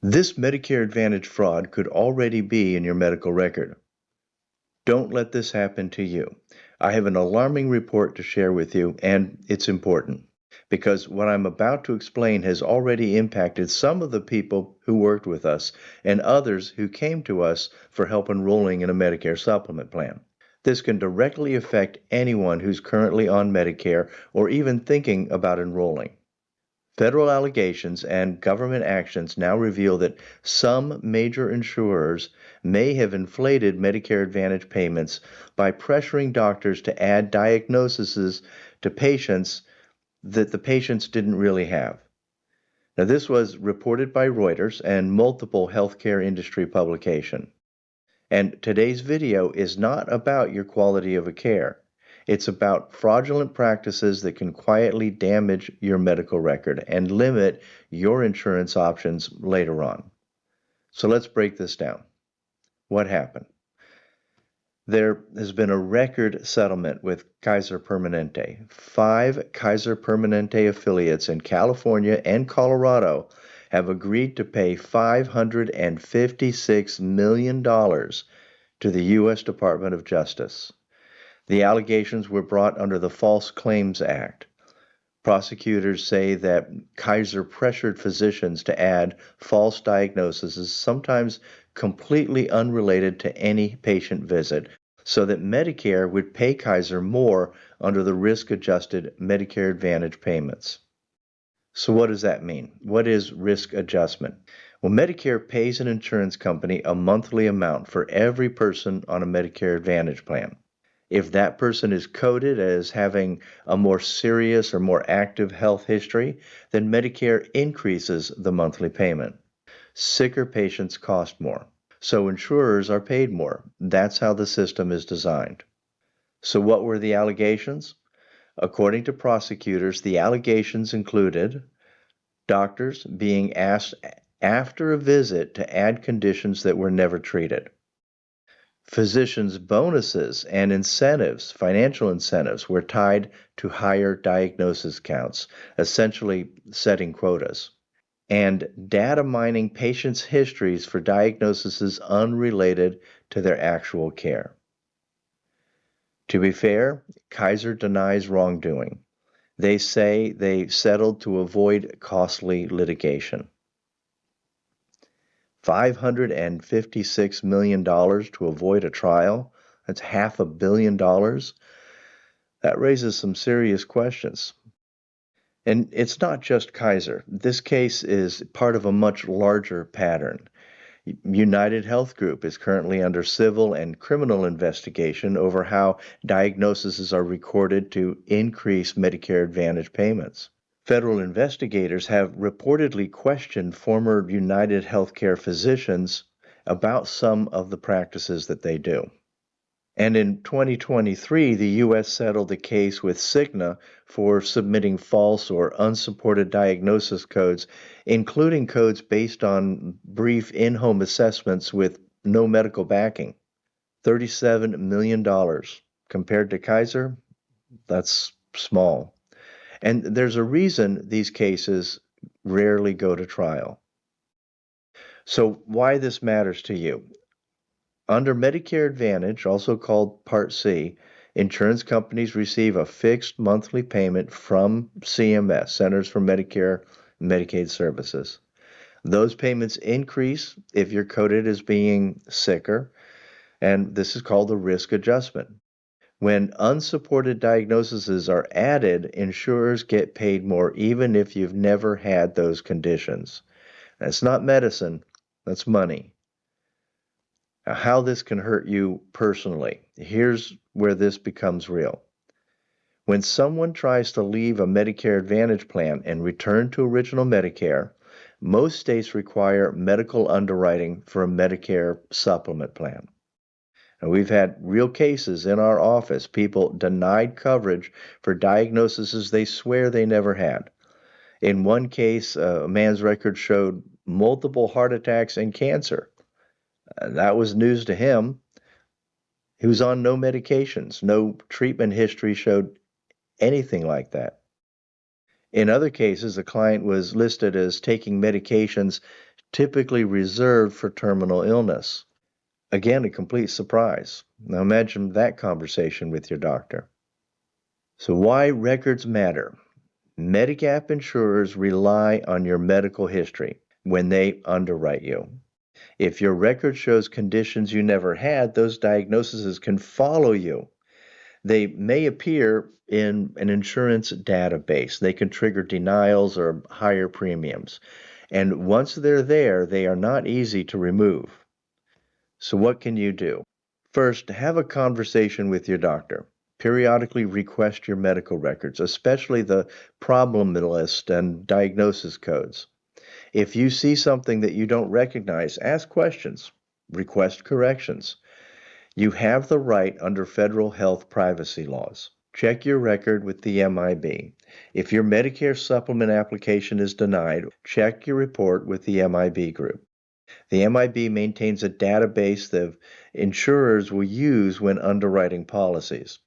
This Medicare Advantage fraud could already be in your medical record. Don't let this happen to you. I have an alarming report to share with you, and it's important because what I'm about to explain has already impacted some of the people who worked with us and others who came to us for help enrolling in a Medicare supplement plan. This can directly affect anyone who's currently on Medicare or even thinking about enrolling. Federal allegations and government actions now reveal that some major insurers may have inflated Medicare Advantage payments by pressuring doctors to add diagnoses to patients that the patients didn't really have. Now, this was reported by Reuters and multiple healthcare industry publications. And today's video is not about your quality of care. It's about fraudulent practices that can quietly damage your medical record and limit your insurance options later on. So let's break this down. What happened? There has been a record settlement with Kaiser Permanente. 5 Kaiser Permanente affiliates in California and Colorado have agreed to pay $556 million to the U.S. Department of Justice. The allegations were brought under the False Claims Act. Prosecutors say that Kaiser pressured physicians to add false diagnoses, sometimes completely unrelated to any patient visit, so that Medicare would pay Kaiser more under the risk-adjusted Medicare Advantage payments. So what does that mean? What is risk adjustment? Well, Medicare pays an insurance company a monthly amount for every person on a Medicare Advantage plan. If that person is coded as having a more serious or more active health history, then Medicare increases the monthly payment. Sicker patients cost more, so insurers are paid more. That's how the system is designed. So what were the allegations? According to prosecutors, the allegations included doctors being asked after a visit to add conditions that were never treated. Physicians' bonuses and incentives, financial incentives, were tied to higher diagnosis counts, essentially setting quotas. And data mining patients' histories for diagnoses unrelated to their actual care. To be fair, Kaiser denies wrongdoing. They say they settled to avoid costly litigation. $556 million to avoid a trial? That's $500 million. That raises some serious questions. And it's not just Kaiser. This case is part of a much larger pattern. United Health Group is currently under civil and criminal investigation over how diagnoses are recorded to increase Medicare Advantage payments. Federal investigators have reportedly questioned former United Healthcare physicians about some of the practices that they do. And in 2023, the U.S. settled a case with Cigna for submitting false or unsupported diagnosis codes, including codes based on brief in-home assessments with no medical backing. $37 million. Compared to Kaiser, that's small. And there's a reason these cases rarely go to trial. So why this matters to you? Under Medicare Advantage, also called Part C, insurance companies receive a fixed monthly payment from CMS, Centers for Medicare and Medicaid Services. Those payments increase if you're coded as being sicker, and this is called the risk adjustment. When unsupported diagnoses are added, insurers get paid more even if you've never had those conditions. That's not medicine, that's money. Now, how this can hurt you personally. Here's where this becomes real. When someone tries to leave a Medicare Advantage plan and return to original Medicare, most states require medical underwriting for a Medicare supplement plan. And we've had real cases in our office, people denied coverage for diagnoses they swear they never had. In one case, a man's record showed multiple heart attacks and cancer. That was news to him. He was on no medications. No treatment history showed anything like that. In other cases, the client was listed as taking medications typically reserved for terminal illness. Again, a complete surprise. Now imagine that conversation with your doctor. So why records matter? Medigap insurers rely on your medical history when they underwrite you. If your record shows conditions you never had, those diagnoses can follow you. They may appear in an insurance database. They can trigger denials or higher premiums. And once they're there, they are not easy to remove. So what can you do? First, have a conversation with your doctor. Periodically request your medical records, especially the problem list and diagnosis codes. If you see something that you don't recognize, ask questions, request corrections. You have the right under federal health privacy laws. Check your record with the MIB. If your Medicare supplement application is denied, check your report with the MIB group. The MIB maintains a database that insurers will use when underwriting policies.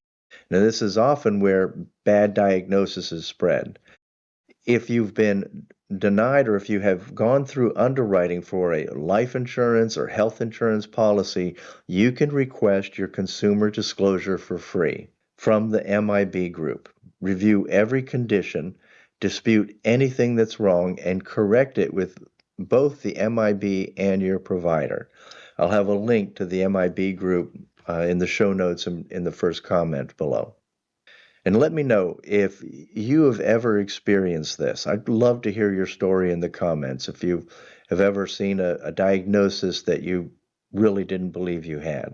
Now, this is often where bad diagnosis is spread. If you've been denied or if you have gone through underwriting for a life insurance or health insurance policy, you can request your consumer disclosure for free from the MIB group. Review every condition, dispute anything that's wrong, and correct it with both the MIB and your provider. I'll have a link to the MIB group in the show notes in the first comment below. And let me know if you have ever experienced this. I'd love to hear your story in the comments if you have ever seen a diagnosis that you really didn't believe you had.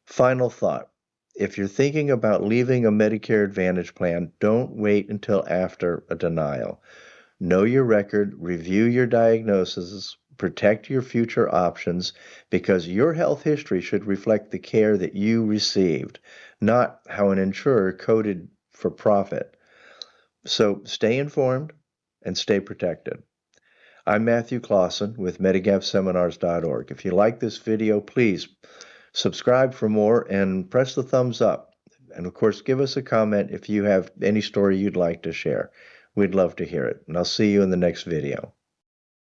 Final thought. If you're thinking about leaving a Medicare Advantage plan, don't wait until after a denial. Know your record, review your diagnoses, protect your future options, because your health history should reflect the care that you received, not how an insurer coded for profit. So stay informed and stay protected. I'm Matthew Clausen with MedigapSeminars.org. If you like this video, please subscribe for more and press the thumbs up. And of course, give us a comment if you have any story you'd like to share. We'd love to hear it. And I'll see you in the next video.